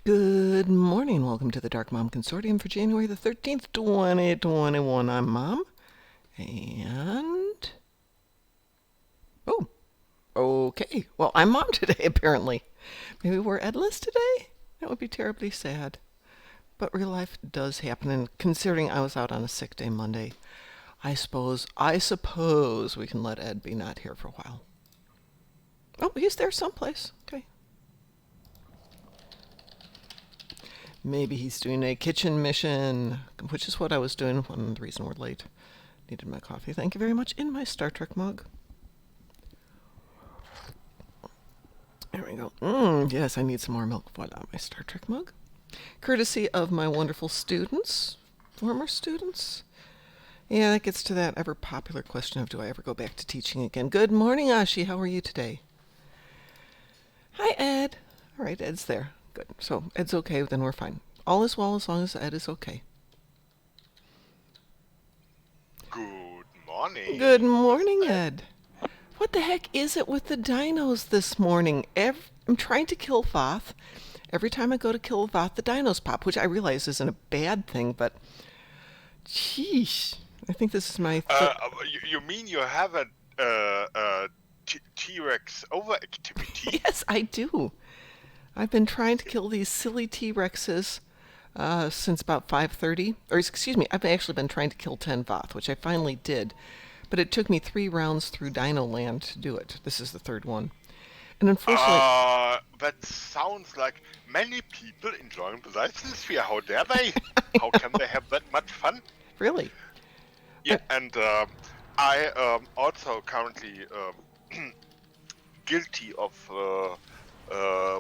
Good morning. Welcome to the Darkmom Consortium for January the 13th, 2021. I'm Mom. And... Oh, okay. Well, I'm Mom today, apparently. Maybe we're Edless today? That would be terribly sad. But real life does happen, and considering I was out on a sick day Monday, I suppose we can let Ed be not here for a while. Oh, he's there someplace. Okay. Maybe he's doing a kitchen mission, which is what I was doing. One of the reason we're late. Needed my coffee. Thank you very much. In my Star Trek mug. There we go. Yes, I need some more milk. Voila, my Star Trek mug. Courtesy of my wonderful students, former students. Yeah, that gets to that ever popular question of do I ever go back to teaching again. Good morning, Ashi. How are you today? Hi, Ed. All right, Ed's there. Good. So Ed's okay, then we're fine. All is well as long as Ed is okay. Good morning. Good morning, Ed. What the heck is it with the dinos this morning? I'm trying to kill Voth. Every time I go to kill Voth, the dinos pop, which I realize isn't a bad thing, but... Sheesh. I think this is my... You mean you have a T-Rex overactivity? Yes, I do. I've been trying to kill these silly T-Rexes since about 5:30. Or excuse me, I've actually been trying to kill 10 Voth, which I finally did. But it took me 3 rounds through Dino Land to do it. This is the 3rd one. And unfortunately... That sounds like many people enjoying the sphere. How dare they? How can they have that much fun? Really? Yeah, and I also currently guilty of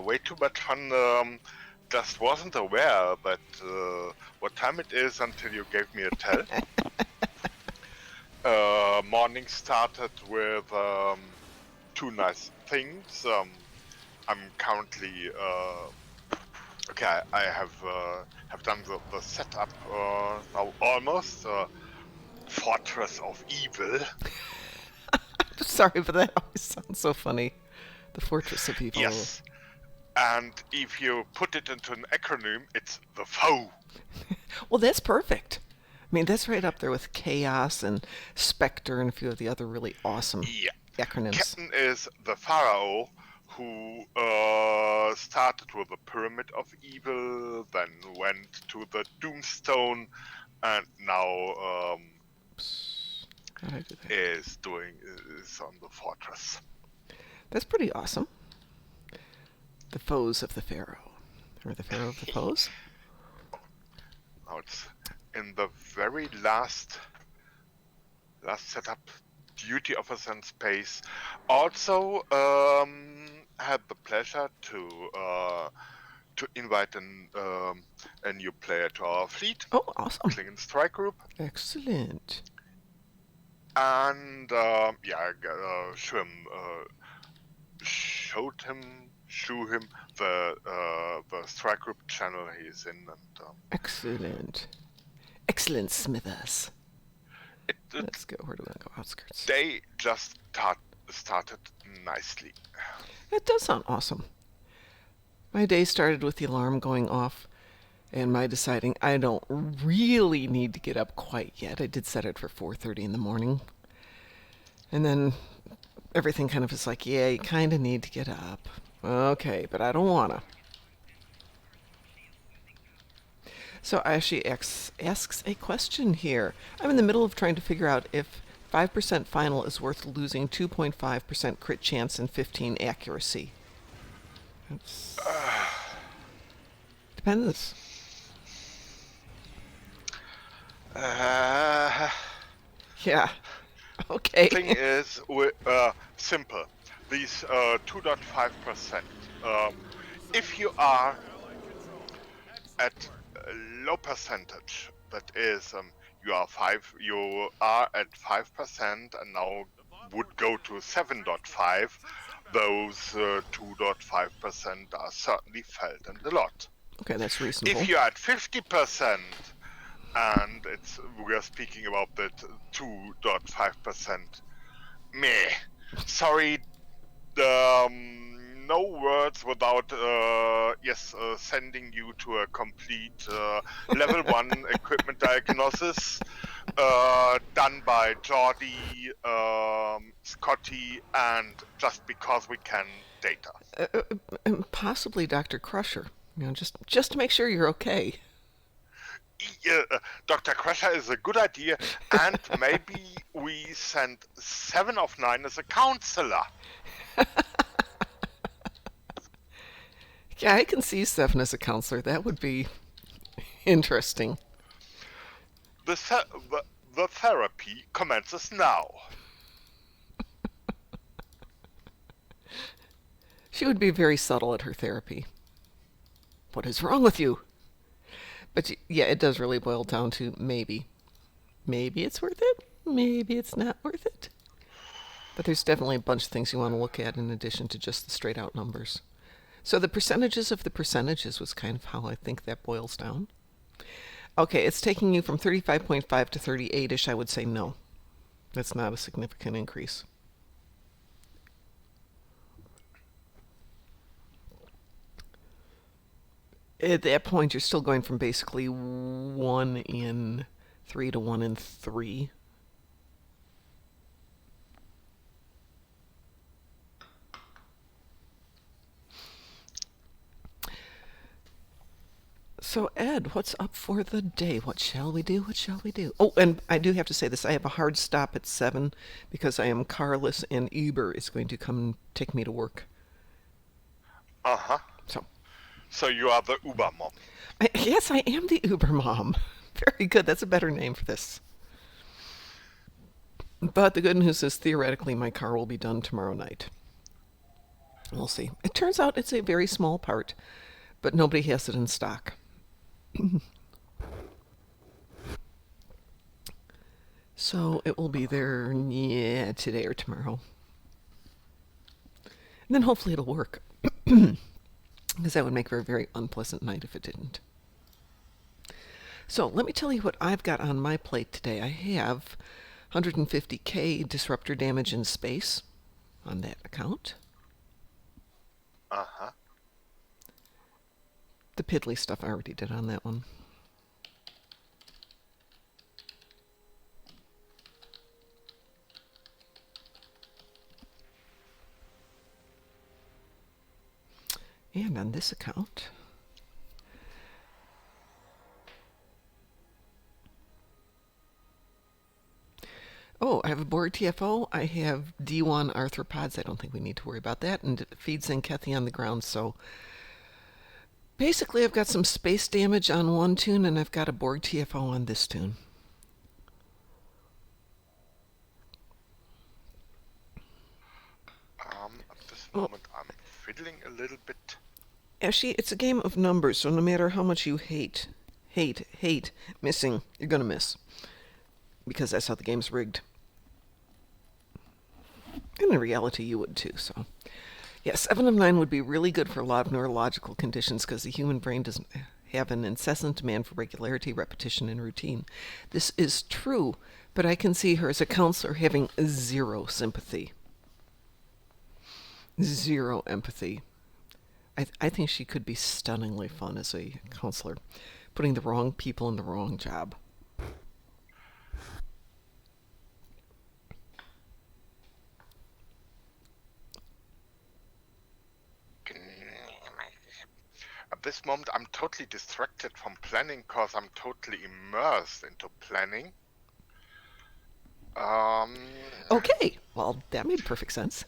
way too much fun. Just wasn't aware that what time it is until you gave me a tell. Morning started with 2 nice things. I'm currently okay. I have done the setup now almost. Fortress of Evil. Sorry, but that always sounds so funny. The Fortress of Evil. Yes. And if you put it into an acronym, it's the foe. Well, that's perfect. I mean, that's right up there with Chaos and Spectre and a few of the other really awesome acronyms. Captain is the Pharaoh who started with the Pyramid of Evil, then went to the Doomstone, and now is on the Fortress. That's pretty awesome. The foes of the Pharaoh. Or the Pharaoh of the foes? Now it's in the very last setup, duty officer in space. Also had the pleasure to invite a new player to our fleet. Oh, awesome. Klingon Strike Group. Excellent. And show him the Strike Group channel he's in. And excellent. Excellent, Smithers. Let's go. Where do we go? Outskirts. They just started nicely. It does sound awesome. My day started with the alarm going off and my deciding I don't really need to get up quite yet. I did set it for 4:30 in the morning. And then everything kind of is like, yeah, you kind of need to get up. Okay, but I don't want to. So Ashi asks a question here. I'm in the middle of trying to figure out if 5% final is worth losing 2.5% crit chance and 15 accuracy. Depends. Yeah. Okay. Thing is, simple. These 2.5%. If you are at a low percentage, that is, you are at 5% and now would go to 7.5. Those 2.5% are certainly felt and a lot. Okay, that's reasonable. If you're at 50%, and we are speaking about that 2.5%. Meh. Sorry, no words without sending you to a complete level 1 equipment diagnosis done by Jordi, Scotty, and just because we can data. And possibly Dr. Crusher. You know, just to make sure you're okay. Dr. Crusher is a good idea, and maybe we send 7 of 9 as a counselor. Yeah, I can see Seven as a counselor. That would be interesting. The therapy commences now. She would be very subtle at her therapy. What is wrong with you? But yeah, it does really boil down to maybe. Maybe it's worth it. Maybe it's not worth it. But there's definitely a bunch of things you want to look at in addition to just the straight out numbers. So the percentages of the percentages was kind of how I think that boils down. Okay, it's taking you from 35.5 to 38-ish. I would say no. That's not a significant increase. At that point, you're still going from basically 1 in 3 to 1 in 3. So, Ed, what's up for the day? What shall we do? What shall we do? Oh, and I do have to say this. I have a hard stop at 7 because I am carless and Uber is going to come and take me to work. Uh-huh. So you are the Uber mom. Yes, I am the Uber mom. Very good. That's a better name for this. But the good news is theoretically my car will be done tomorrow night. We'll see. It turns out it's a very small part, but nobody has it in stock. So it will be there, yeah, today or tomorrow. And then hopefully it'll work. Because that would make for a very unpleasant night if it didn't. So let me tell you what I've got on my plate today. I have 150k disruptor damage in space on that account. Uh-huh. The piddly stuff I already did on that one. And on this account, oh, I have a Borg TFO. I have D1 arthropods. I don't think we need to worry about that. And it feeds Zenkethi on the ground. So basically, I've got some space damage on one tune, and I've got a Borg TFO on this tune. At this moment, I'm fiddling a little bit. Actually, it's a game of numbers, so no matter how much you hate missing, you're going to miss. Because that's how the game's rigged. And in reality, you would too, so. Yeah, 7 of 9 would be really good for a lot of neurological conditions because the human brain doesn't have an incessant demand for regularity, repetition, and routine. This is true, but I can see her as a counselor having zero sympathy. Zero empathy. I think she could be stunningly fun as a counselor, putting the wrong people in the wrong job. At this moment, I'm totally distracted from planning because I'm totally immersed into planning. Okay, well, that made perfect sense.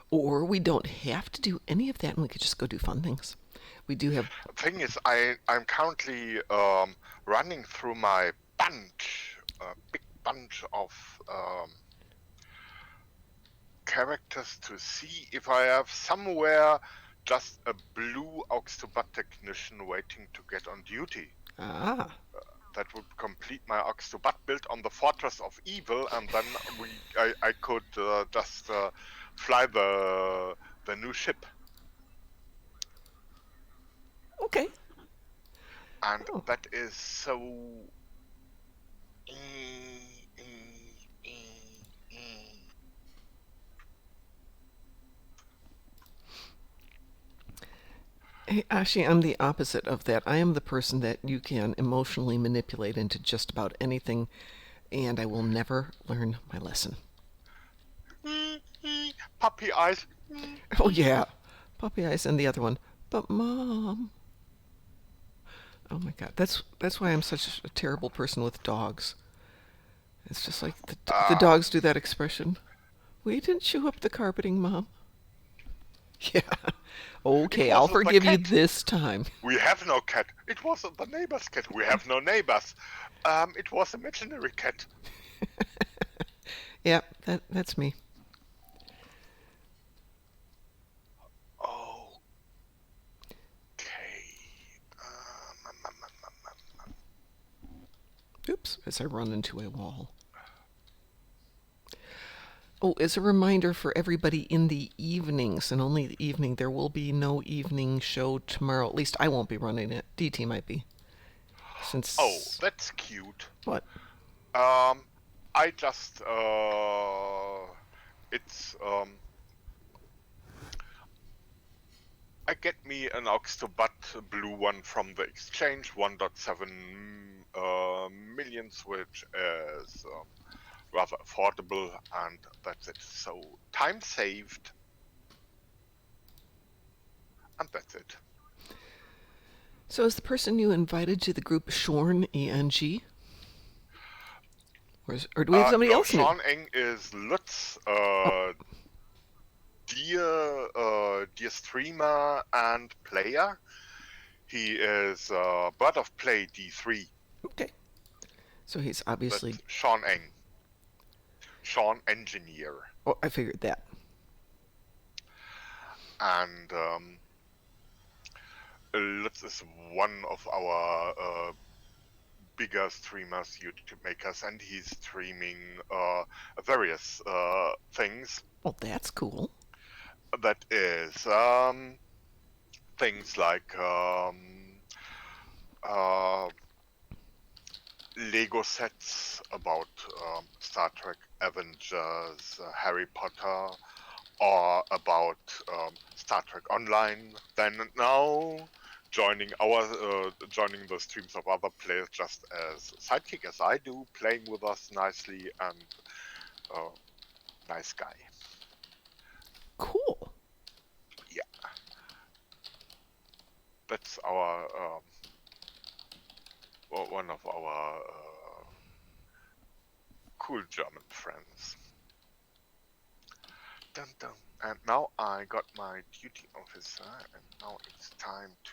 Or we don't have to do any of that and we could just go do fun things. We do have... Thing is, I'm currently running through my big bunch of characters to see if I have somewhere just a blue aux to butt technician waiting to get on duty. Ah. That would complete my aux to butt build on the Fortress of Evil, and then I could just fly the new ship. Okay. and Oh. that is so. Hey, actually, I'm the opposite of that. I am the person that you can emotionally manipulate into just about anything, and I will never learn my lesson. Puppy eyes. Oh, yeah. Puppy eyes and the other one. But, Mom. Oh, my God. That's why I'm such a terrible person with dogs. It's just like the Uh, dogs do that expression. We didn't chew up the carpeting, Mom. Yeah. it Okay, I'll wasn't the forgive you cat. this time. We have no cat. It wasn't the neighbor's cat. We have no neighbors. It was imaginary cat. Yeah, that's me. Okay. Oops, as I run into a wall. Oh, as a reminder for everybody in the evenings, and only the evening, there will be no evening show tomorrow. At least I won't be running it. DT might be. Oh, Since. that's cute. What? I just it's I get me an Oxtobutt blue one from the exchange, 1.7 millions, which is rather affordable, and that's it. So time saved, and that's it. So is the person you invited to the group Shorn, ENG? Or do we have somebody No, else new? Sean Eng is Lutz, Oh, dear streamer and player. He is Bird of Play D3. okay. So he's obviously. That's Sean Eng. Sean Engineer. Oh, I figured that. And Lutz is one of our bigger streamers, YouTube makers, and he's streaming various things. Well, that's cool. That is things like uh, Lego sets about Star Trek, Avengers, Harry Potter, or about Star Trek Online. Then now joining the streams of other players just as sidekick as I do, playing with us nicely, and nice guy. Cool. Yeah, that's our one of our cool German friends. Dun, dun. And now I got my duty officer, and now it's time to.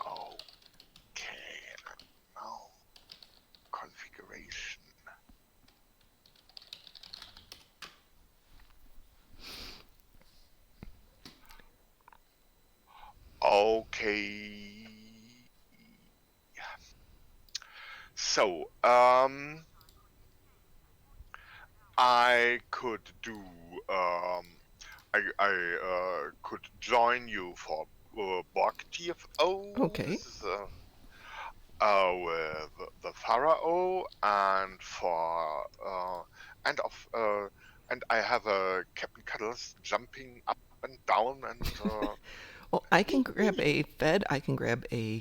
Okay, now configuration. Okay. So, I could do, I could join you for Borg Okay. TFOs with the Pharaoh, and for and I have a Captain Cuddles jumping up and down and Well, I can grab a Fed. I can grab a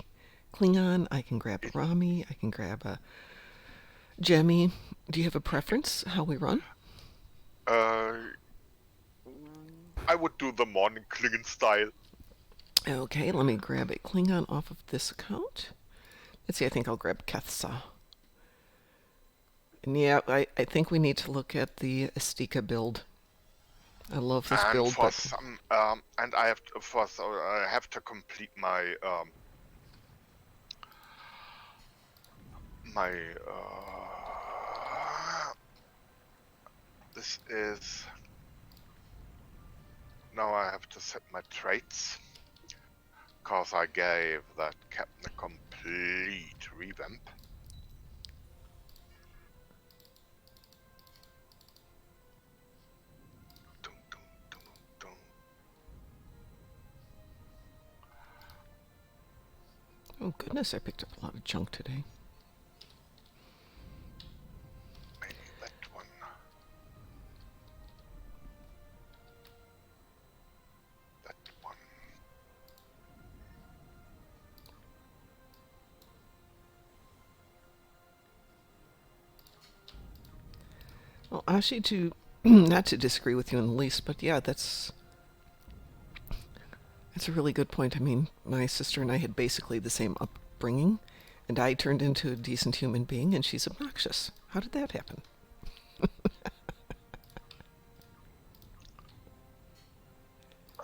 Klingon. I can grab a it, Rami. I can grab a Jemmy. Do you have a preference how we run? uh, I would do the morning Klingon style. Okay, let me grab a Klingon off of this account. Let's see, I think I'll grab Kethsa. And yeah, I think we need to look at the Estika build. I love this And build, for but some, and I have to complete my my this is now I have to set my traits because I gave that captain a complete revamp. Oh goodness, I picked up a lot of junk today. Maybe that one. That one. Well, actually, to not to disagree with you in the least, but yeah, that's a really good point. I mean, my sister and I had basically the same upbringing, and I turned into a decent human being, and she's obnoxious. How did that happen?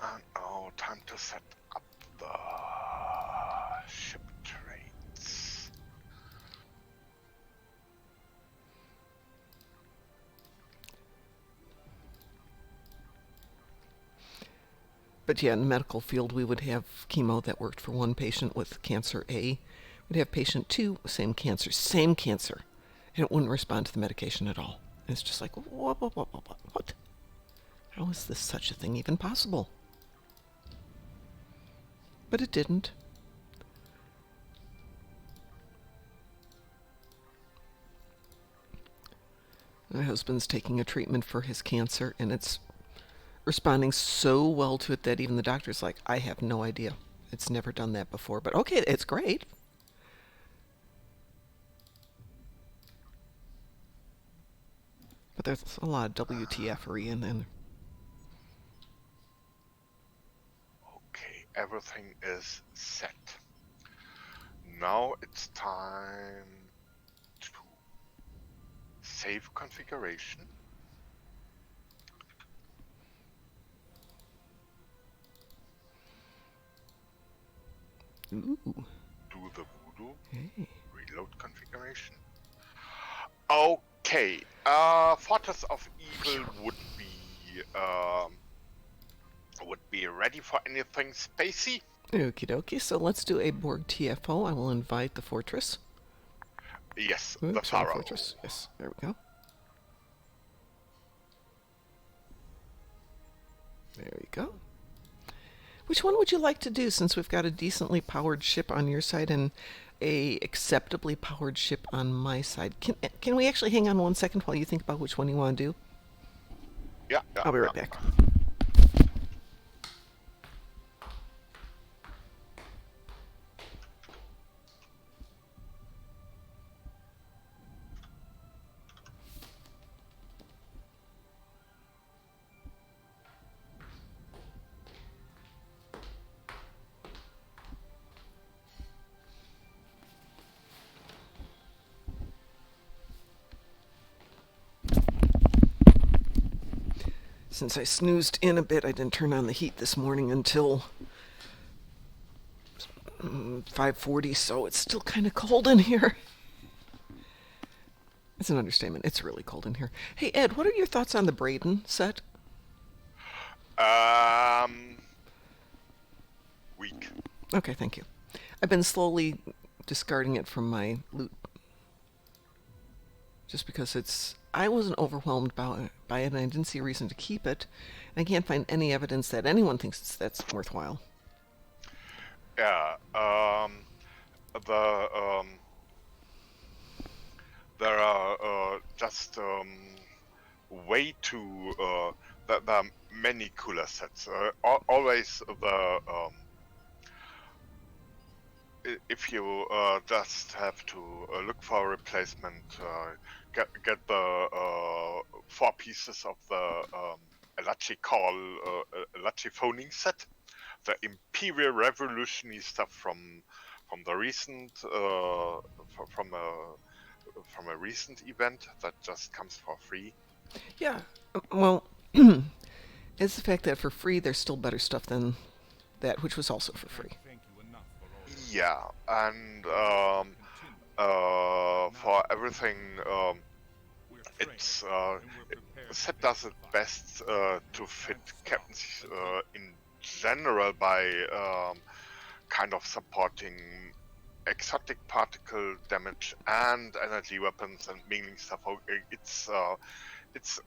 And now time to set up the ship trades. But yeah, in the medical field, we would have chemo that worked for one patient with cancer A. We'd have patient 2, same cancer, and it wouldn't respond to the medication at all. And it's just like, what? How is this such a thing even possible? But it didn't. My husband's taking a treatment for his cancer, and it's responding so well to it that even the doctor's like, I have no idea. It's never done that before, but okay, it's great. But there's a lot of WTF-ery in there. Okay, everything is set. Now it's time to save configuration. Ooh. Do the voodoo. Hey. Reload configuration. Okay, Fortress of Evil would be ready for anything spacey. Okie dokie, so let's do a Borg TFO. I will invite the fortress. Yes, Oops, the Pharaoh. fortress. Yes, there we go. There we go. Which one would you like to do, since we've got a decently powered ship on your side and a acceptably powered ship on my side? Can we actually hang on 1 second while you think about which one you want to do? Yeah, I'll be right back. Since I snoozed in a bit, I didn't turn on the heat this morning until 5:40, so it's still kind of cold in here. It's an understatement. It's really cold in here. Hey, Ed, what are your thoughts on the Braden set? Weak. Okay, thank you. I've been slowly discarding it from my loot. Just because I wasn't overwhelmed by it, and I didn't see a reason to keep it. I can't find any evidence that anyone thinks that's worthwhile. Yeah, there are just way too there are many cooler sets. Always if you just have to look for a replacement, get the 4 pieces of the Elachi Elachi phoning set, the Imperial Revolutionary stuff from the recent from a recent event that just comes for free. Yeah, well, it's the fact that for free there's still better stuff than that, which was also for free. Yeah, and for everything, it's set does it best to fit captains in general by kind of supporting exotic particle damage and energy weapons and mingling stuff. It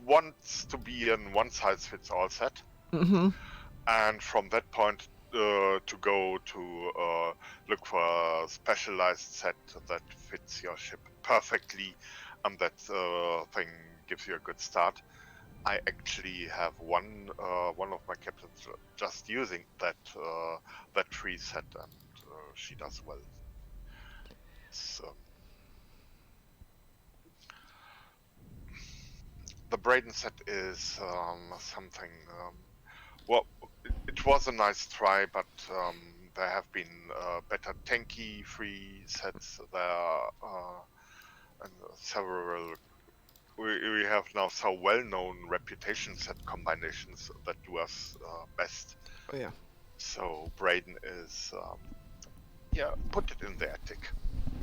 wants to be a one-size-fits-all set, Mm-hmm. and from that point to go to look for a specialized set that fits your ship perfectly, and that thing gives you a good start. I actually have one of my captains just using that tree set, and she does well. So, the Braden set is something. Well, it was a nice try, but there have been better tanky free sets there, and several. We have now so well-known reputation set combinations that do us best. Oh yeah. So Braden is, put it in the attic.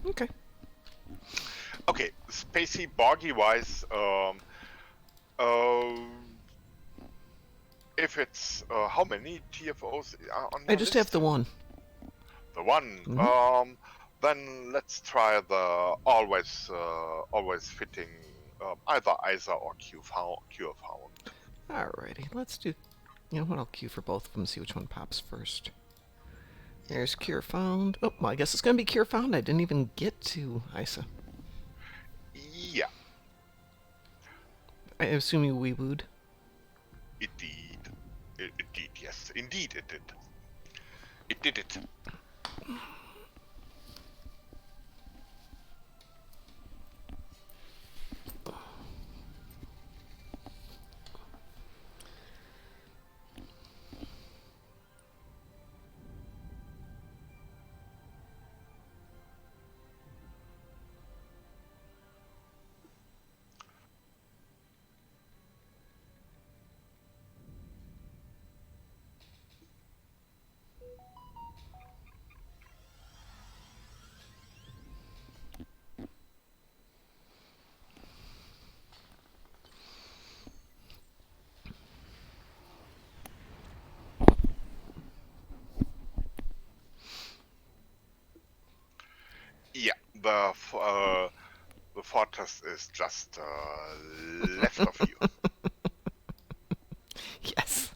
Okay. Okay, spacey boggy wise, uh, if it's how many TFOs are on I your just have list? the one. The one. Mm-hmm. Then let's try the always fitting either Isa or Cure Found. Alrighty. Let's do. You know what? I'll queue for both of them. See which one pops first. There's Cure Found. Oh, well, I guess it's gonna be Cure Found. I didn't even get to Isa. Yeah, I assume you wee-wooed. indeed. Indeed, yes. Indeed it did. It did it. Yeah, the fortress is just left of you. Yes.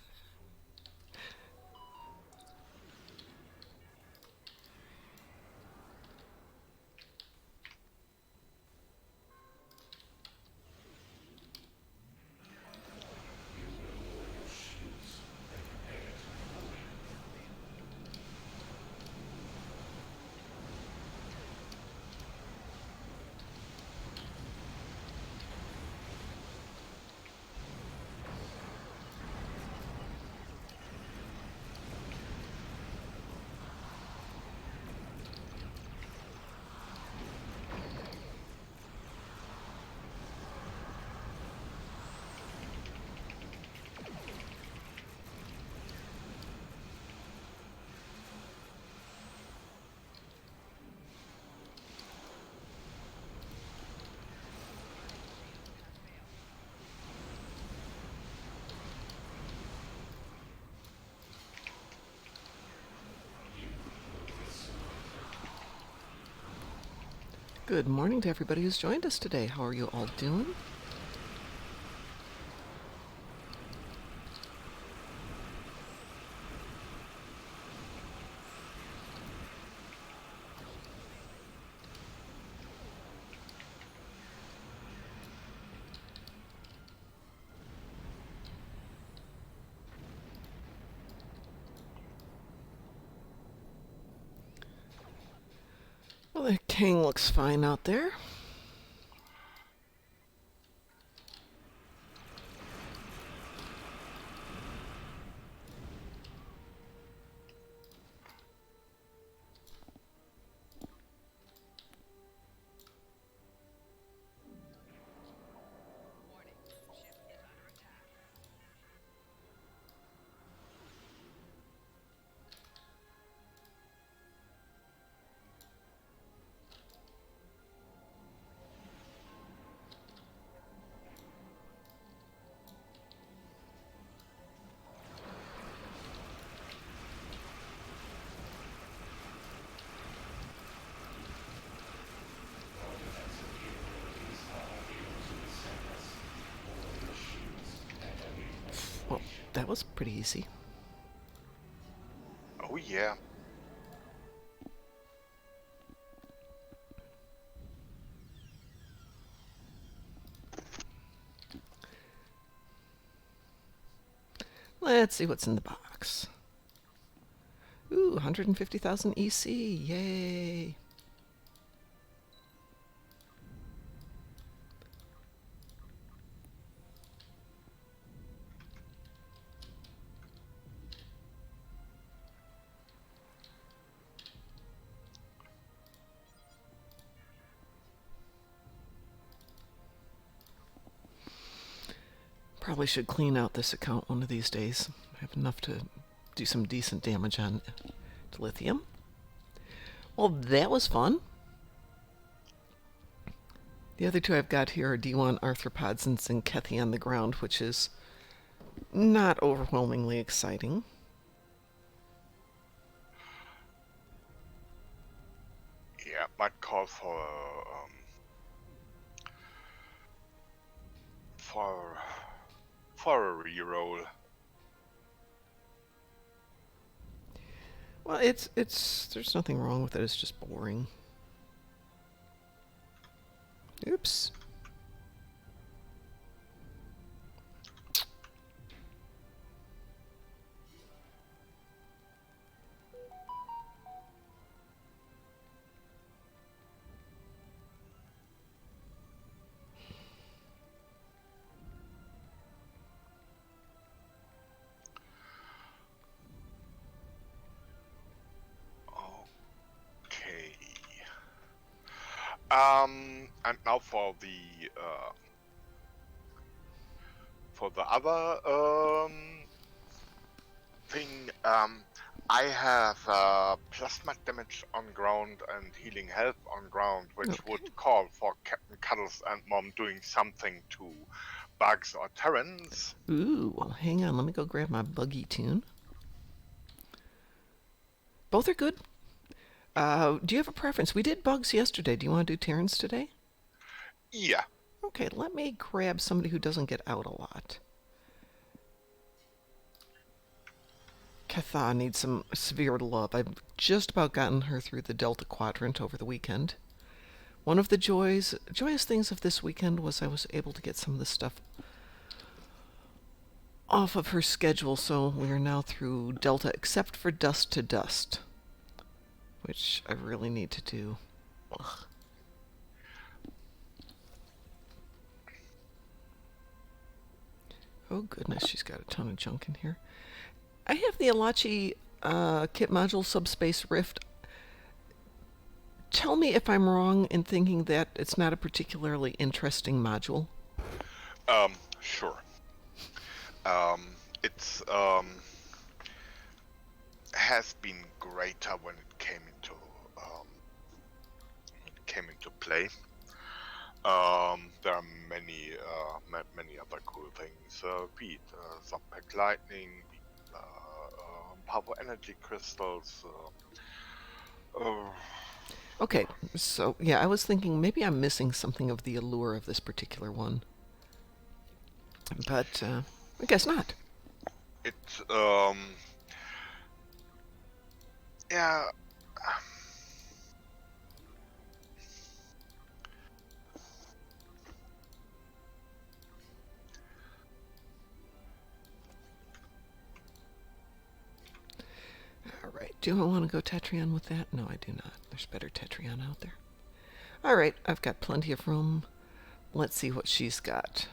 Good morning to everybody who's joined us today. How are you all doing? Well, the king looks fine out there. Well, that was pretty easy. Oh yeah. Let's see what's in the box. Ooh, 150,000 EC. Yay. Probably should clean out this account one of these days. I have enough to do some decent damage on lithium. Well, that was fun. The other two I've got here are D1 arthropods and Zinkethi on the ground, which is not overwhelmingly exciting. Yeah, might call for a reroll. Well, it's there's nothing wrong with it. It's just boring. Oops. Okay. And now for the other thing, I have plasma damage on ground and healing health on ground, which would call for Captain Cuddles and Mom doing something to bugs or Terrans. Ooh, well, hang on. Let me go grab my buggy tune. Both are good. Do you have a preference? We did bugs yesterday. Do you want to do Terrans today? Yeah. Okay, let me grab somebody who doesn't get out a lot. Ketha needs some severe love. I've just about gotten her through the Delta Quadrant over the weekend. One of the joyous things of this weekend was I was able to get some of the stuff off of her schedule, so we are now through Delta except for Dust to Dust, which I really need to do. Ugh. Oh goodness, she's got a ton of junk in here. I have the Alachi kit module Subspace Rift. Tell me if I'm wrong in thinking that it's not a particularly interesting module. Sure. It's has been greater when it came into play. There are many other cool things. Be it Subpack Lightning, be it, power energy crystals. Okay, so yeah, I was thinking maybe I'm missing something of the allure of this particular one. But I guess not. It's yeah. All right, do I want to go Tetrion with that? No, I do not. There's better Tetrion out there. All right, I've got plenty of room. Let's see what she's got.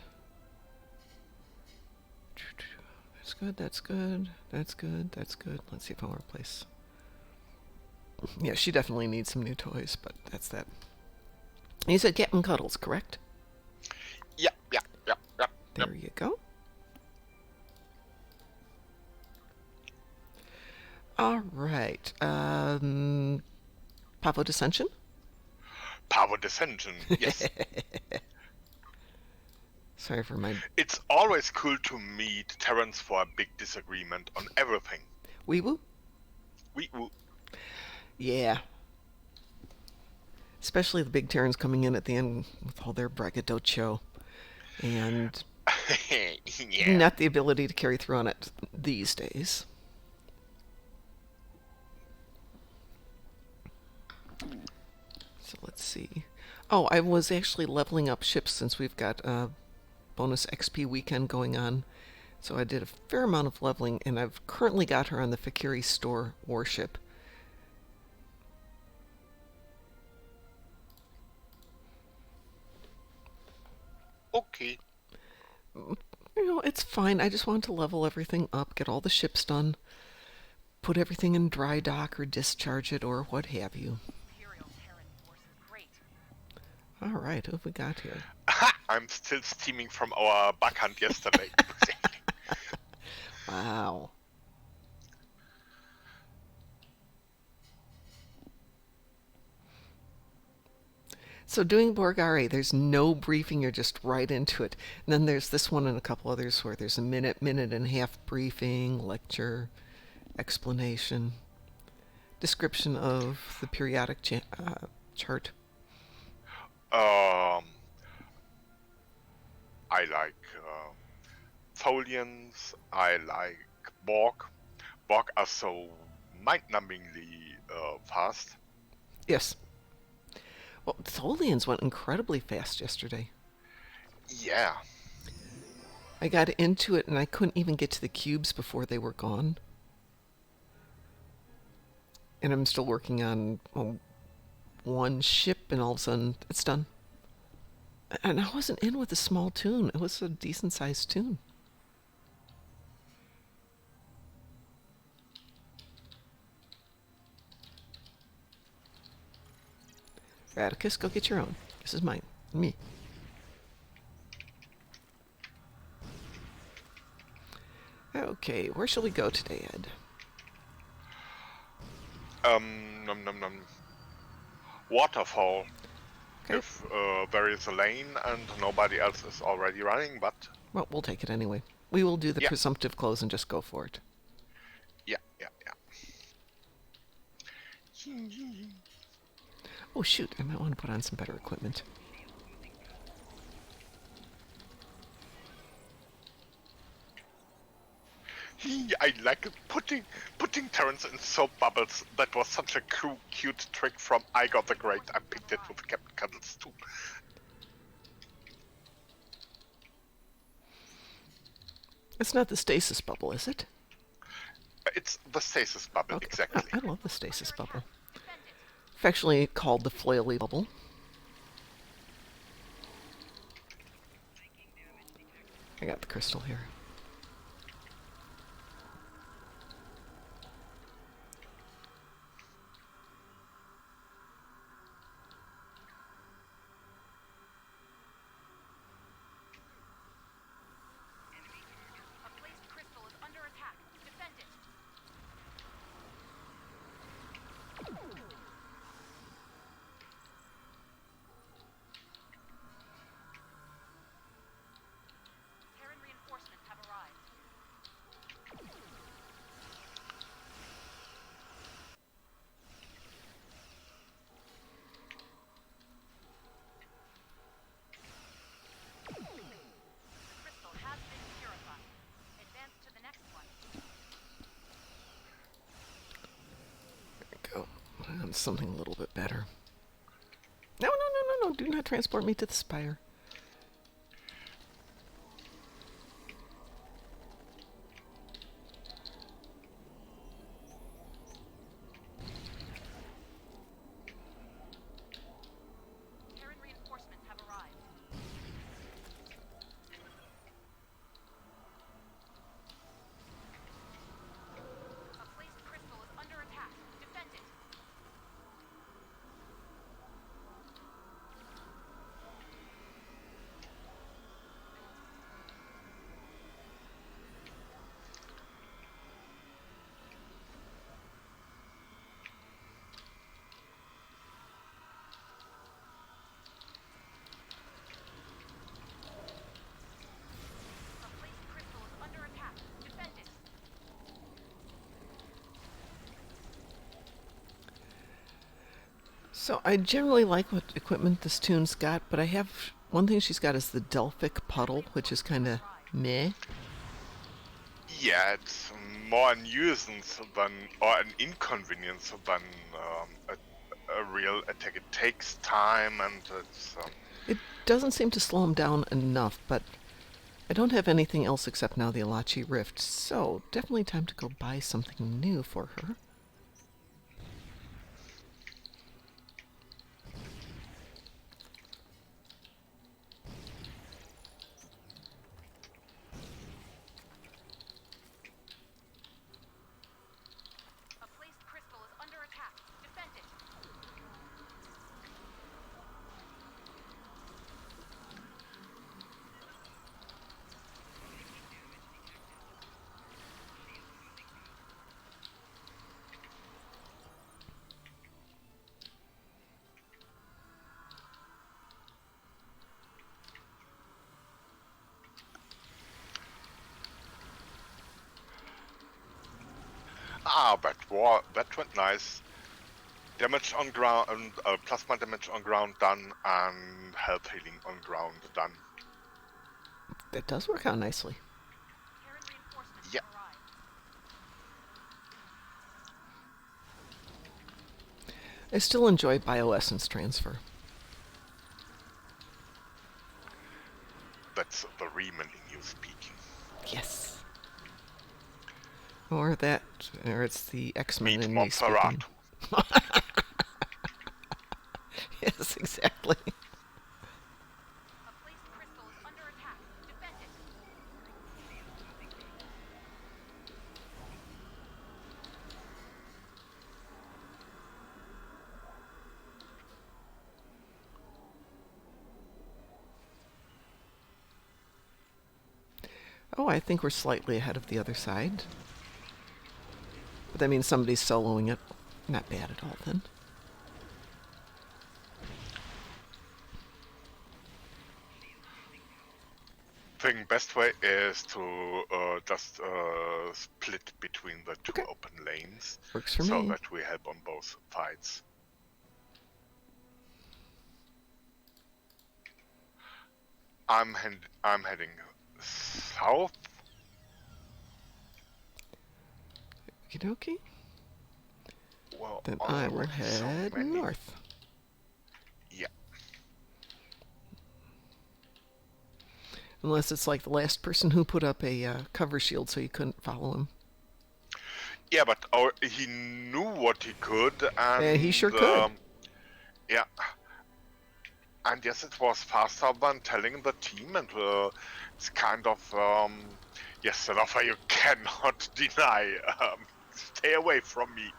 That's good, that's good, that's good, that's good. Let's see if I want to replace. Yeah, she definitely needs some new toys, but that's that. You said Captain Cuddles, correct? Yeah. There you go. All right. Pavo Dissension? Power Dissension, yes. Sorry for my... It's always cool to meet Terrans for a big disagreement on everything. Wee-woo? Wee-woo. Yeah. Especially the big Terrans coming in at the end with all their braggadocio. And Yeah. not the ability to carry through on it these days. So let's see. Oh, I was actually leveling up ships since we've got a bonus XP weekend going on. So I did a fair amount of leveling, and I've currently got her on the Fakiri Store warship. Okay. You know, it's fine. I just want to level everything up, get all the ships done, put everything in dry dock or discharge it or what have you. All right, who have we got here? I'm still steaming from our bug hunt yesterday. Wow. So doing Borgare, there's no briefing, you're just right into it. And then there's this one and a couple others where there's a minute, minute and a half briefing, lecture, explanation, description of the periodic chart. I like Tholians. I like Borg. Borg are so mind-numbingly fast. Yes. Well, Tholians went incredibly fast yesterday. Yeah. I got into it and I couldn't even get to the cubes before they were gone. And I'm still working on one ship, and all of a sudden it's done. And I wasn't in with a small tune. It was a decent sized tune. Radicus, go get your own. This is mine. Me. Okay, where shall we go today, Ed? Num num num. Waterfall. Okay. If there is a lane and nobody else is already running, but Well, we'll take it anyway. We will do the yeah. presumptive close and just go for it. Yeah. Oh, shoot. I might want to put on some better equipment. I like it. Putting Terrence in soap bubbles. That was such a cute trick from I Got the Great. I picked it with Captain Cuddles too. It's not the stasis bubble, is it? It's the stasis bubble, Okay. exactly. I love the stasis bubble. Affectionately called the flaily bubble. I got the crystal here. Something a little bit better. No. Do not transport me to the spire. So I generally like what equipment this tune's got, but I have one thing she's got is the Delphic puddle, which is kind of meh. Yeah, it's more a nuisance than, or an inconvenience than a real attack. It takes time, and it's It doesn't seem to slow him down enough, but I don't have anything else except now the Alachi Rift, so definitely time to go buy something new for her. that went nice. Damage on ground, plasma damage on ground done, and health healing on ground done. That does work out nicely. Yeah. I still enjoy bioessence transfer. That's the Riemann in you speaking. Yes. Or it's the X-Men Meet in me speaking. Monferrato. Yes, exactly. Oh, I think we're slightly ahead of the other side. But that means somebody's soloing it. Not bad at all, then. Think best way is to just split between the two Okay. open lanes. Works for so me. that we help on both fights. I'm heading south. Okie dokie. Well, Then I will already so head many. north. Yeah. Unless it's like the last person who put up a cover shield so you couldn't follow him. Yeah, but he knew what he could, and Yeah, he sure could. Yeah. And yes, it was faster than telling the team, and it's kind of yes, an offer you cannot deny. Stay away from me.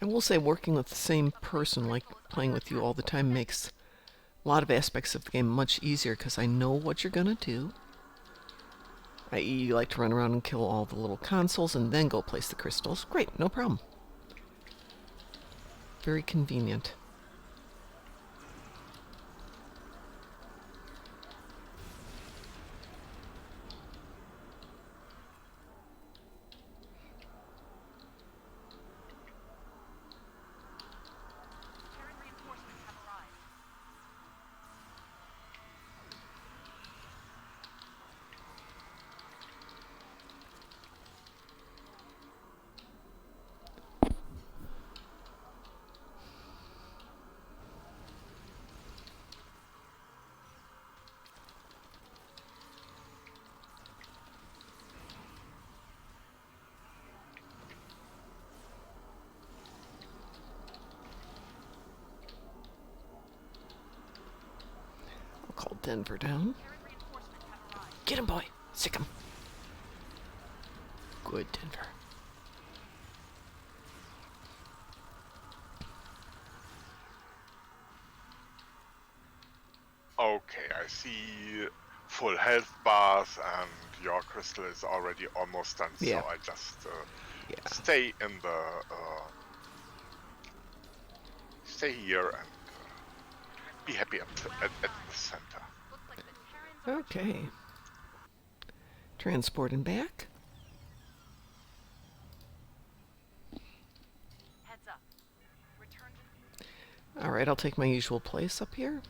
I will say working with the same person, like playing with you all the time, makes a lot of aspects of the game much easier because I know what you're going to do. I.e., you like to run around and kill all the little consoles and then go place the crystals. Great, no problem. Very convenient. I'll call Denver down. Get him, boy. Sick him. Good, Denver. Okay, I see full health bars, and your crystal is already almost done. Yeah. So I just Yeah. stay in the stay here and be happy at the center. Okay. Transporting back. Alright, I'll take my usual place up here.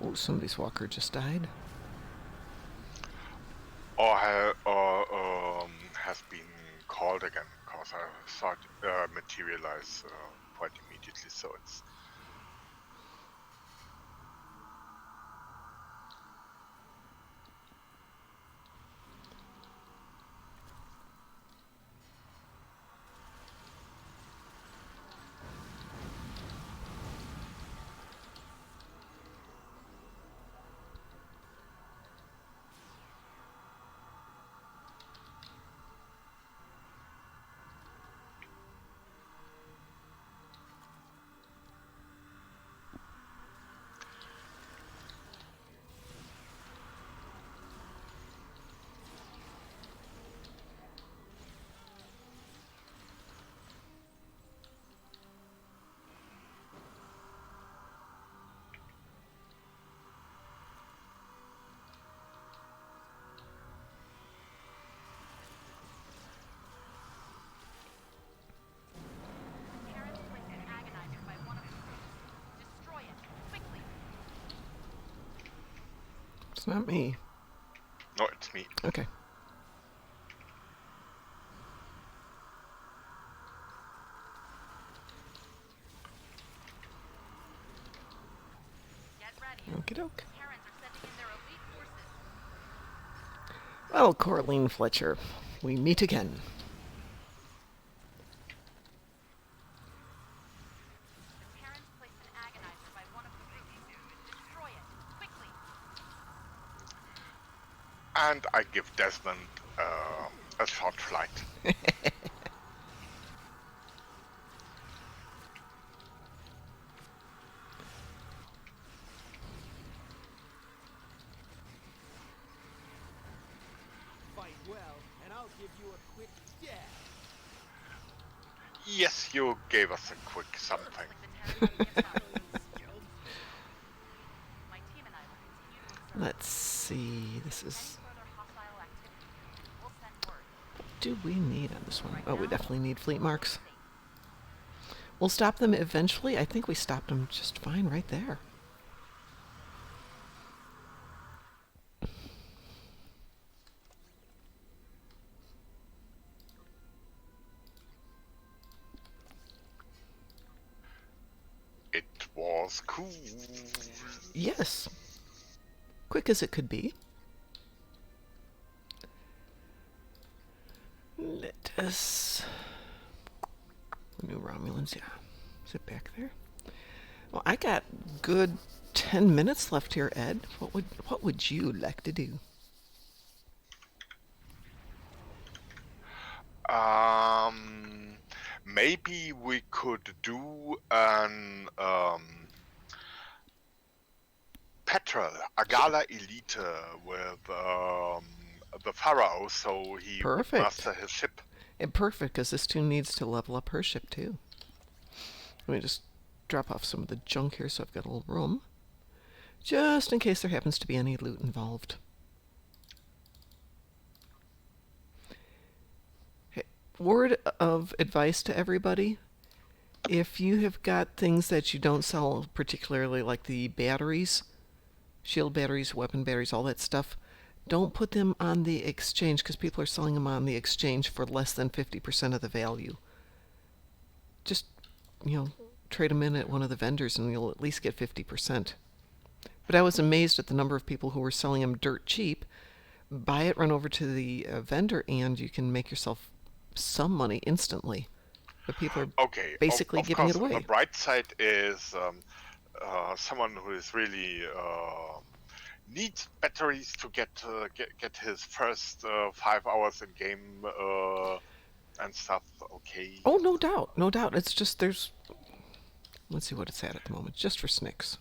Oh, somebody's walker just died. Or has been called again, because I saw it materialize quite immediately, so it's... It's not me. No, it's me. Okay. Okie doke. Well, Coraline Fletcher, we meet again. And I give Desmond a short flight. Fight well, and I'll give you a quick death. Yes, you gave us a quick something. Let's see. This is... What do we need on this one? Oh, we definitely need fleet marks. We'll stop them eventually. I think we stopped them just fine right there. It was cool. Yes. Quick as it could be. Let us... New Romulans, yeah. Is it back there? Well, I got good 10 minutes left here, Ed. What would you like to do? Maybe we could do an petrol, a gala elite with the Pharaoh, so he Perfect. would master his ship. And perfect, because this tune needs to level up her ship, too. Let me just drop off some of the junk here so I've got a little room. Just in case there happens to be any loot involved. Hey, word of advice to everybody. If you have got things that you don't sell, particularly like the batteries, shield batteries, weapon batteries, all that stuff, don't put them on the exchange because people are selling them on the exchange for less than 50% of the value. Just, trade them in at one of the vendors and you'll at least get 50%. But I was amazed at the number of people who were selling them dirt cheap. Buy it, run over to the vendor, and you can make yourself some money instantly. But people are Okay, basically of giving course, it away. the bright side is someone who is really needs batteries to get his first 5 hours in game and stuff. Okay. Oh, no doubt, no doubt. It's just let's see what it's at the moment, just for snicks.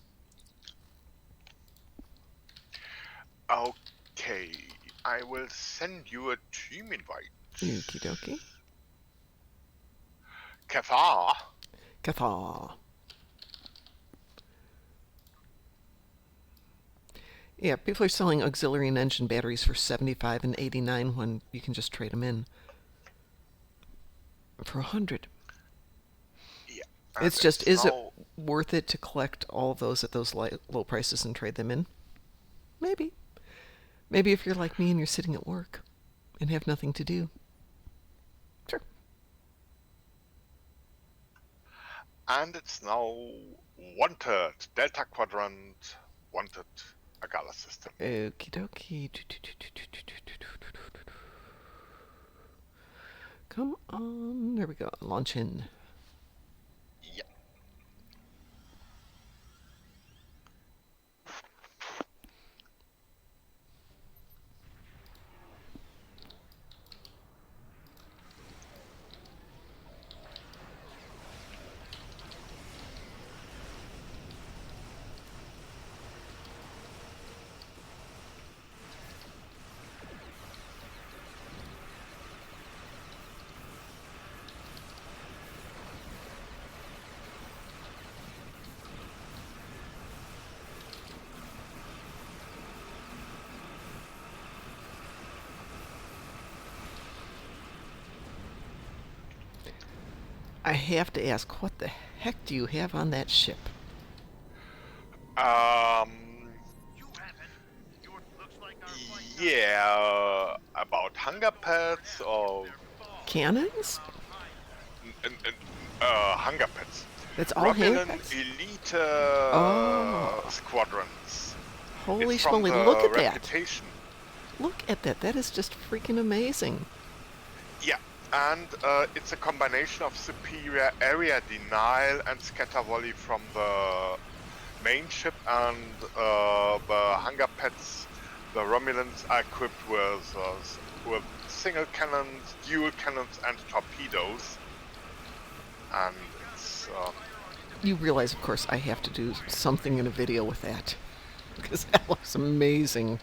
Okay, I will send you a team invite. Okie dokie. Katha. Katha. Yeah, people are selling auxiliary and engine batteries for 75 and 89 when you can just trade them in for 100. Yeah. It's just, is it worth it to collect all of those at those low prices and trade them in? Maybe. Maybe if you're like me and you're sitting at work and have nothing to do. Sure. And it's now wanted. Delta Quadrant wanted a gala system. Okie dokie. Come on. There we go. Launch in. Yeah. I have to ask, what the heck do you have on that ship? Yeah, about hunger pets or Cannons? hunger pets. That's all hanger Romulan pets? elite squadrons. Holy It's from schmoly, the look at that. reputation. Look at that. That is just freaking amazing. Yeah, and it's a combination of superior area denial and scatter volley from the main ship, and the hunger pets, the Romulans, are equipped with single cannons, dual cannons, and torpedoes. And it's You realize, of course, I have to do something in a video with that. Because that looks amazing.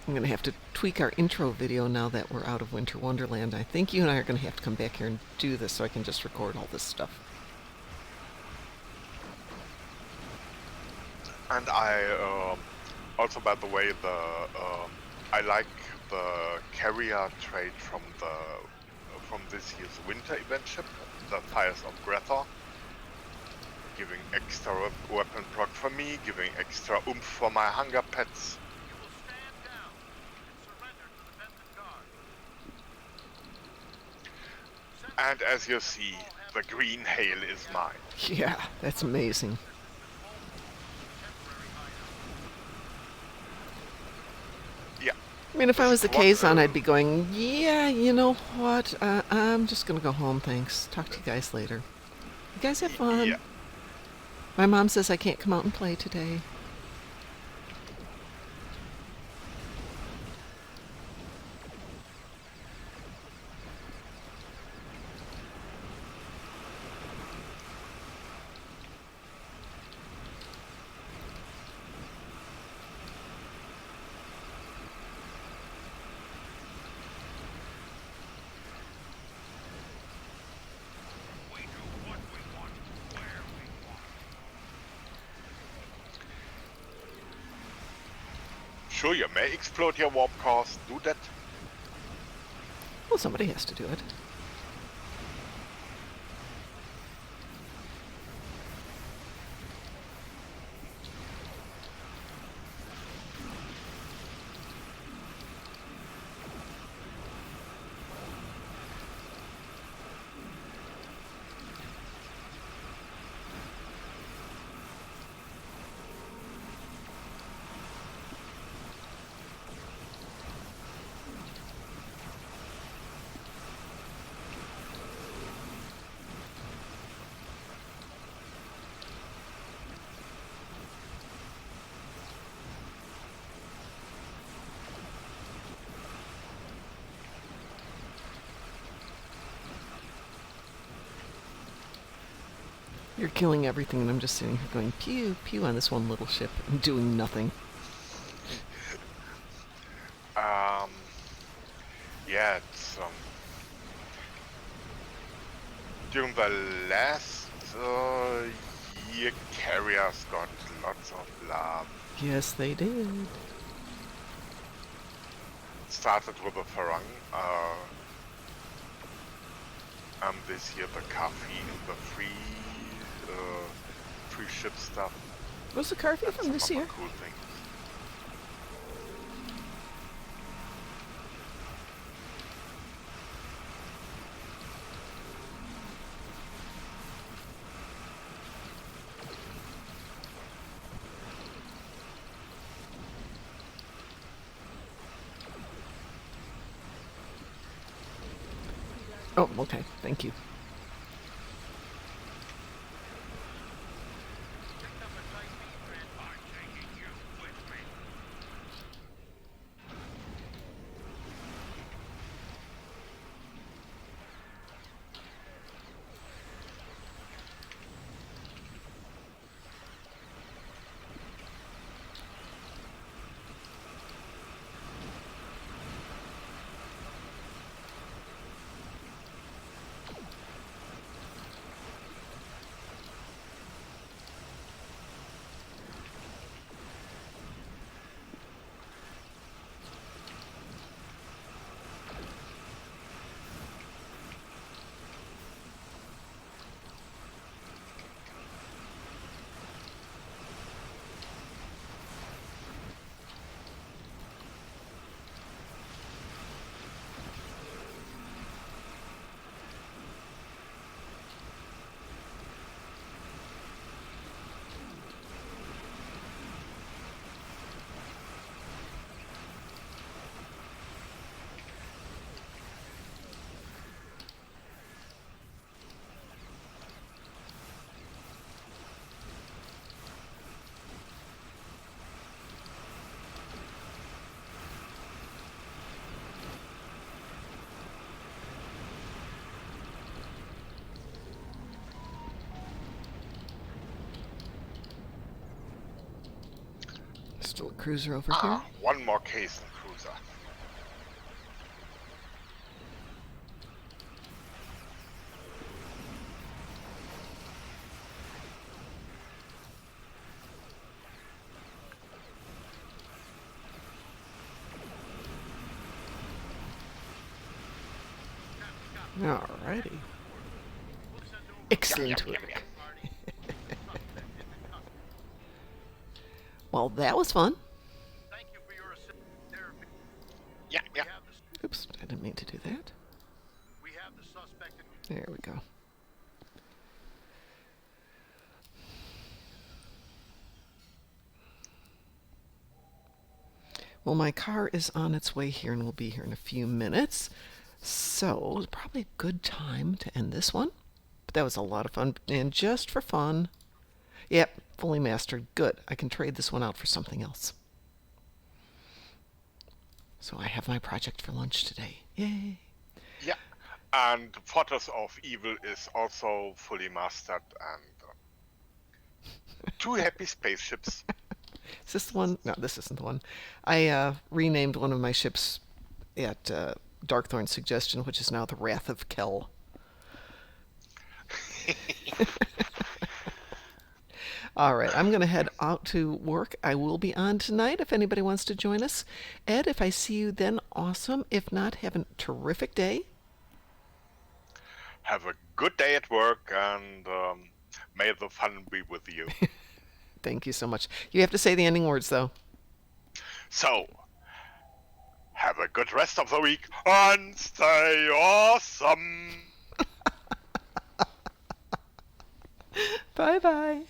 I'm going to have to tweak our intro video now that we're out of Winter Wonderland. I think you and I are going to have to come back here and do this so I can just record all this stuff. and I also, by the way, I like the carrier trait from this year's winter event ship, the Fires of Grethor, giving extra weapon proc for me, giving extra oomph for my hunger pets. And as you see, the green hail is mine. Yeah, that's amazing. Yeah. I mean, if I was the Squad- Kazon, I'd be going, yeah, you know what? I'm just going to go home, thanks. Talk to you guys later. You guys have fun. Yeah. My mom says I can't come out and play today. Sure, you may explode your warp cores. Do that. Well, somebody has to do it. You're killing everything, and I'm just sitting here going pew pew on this one little ship and doing nothing. Um, yeah, during the last year, carriers got lots of love. Yes, they did. Started with the Farang, this year the coffee and the free ship stuff. Was the Carvey And from some this other year? cool things. Oh, okay. Thank you. Still a cruiser over here. One more case and cruiser. Alrighty. Excellent Yum, yum, work. yum. Well, that was fun. Yeah, yeah. Oops, I didn't mean to do that. There we go. Well, my car is on its way here and will be here in a few minutes. So, it's probably a good time to end this one. But that was a lot of fun. And just for fun, yep, fully mastered. Good. I can trade this one out for something else. So I have my project for lunch today. Yay. Yeah. And Fortress of Evil is also fully mastered and 2 happy spaceships. Is this the one? No, this isn't the one. I renamed one of my ships at Darkthorn's suggestion, which is now the Wrath of Kel. All right, I'm going to head out to work. I will be on tonight if anybody wants to join us. Ed, if I see you then, awesome. If not, have a terrific day. Have a good day at work and may the fun be with you. Thank you so much. You have to say the ending words, though. So, have a good rest of the week and stay awesome. Bye-bye.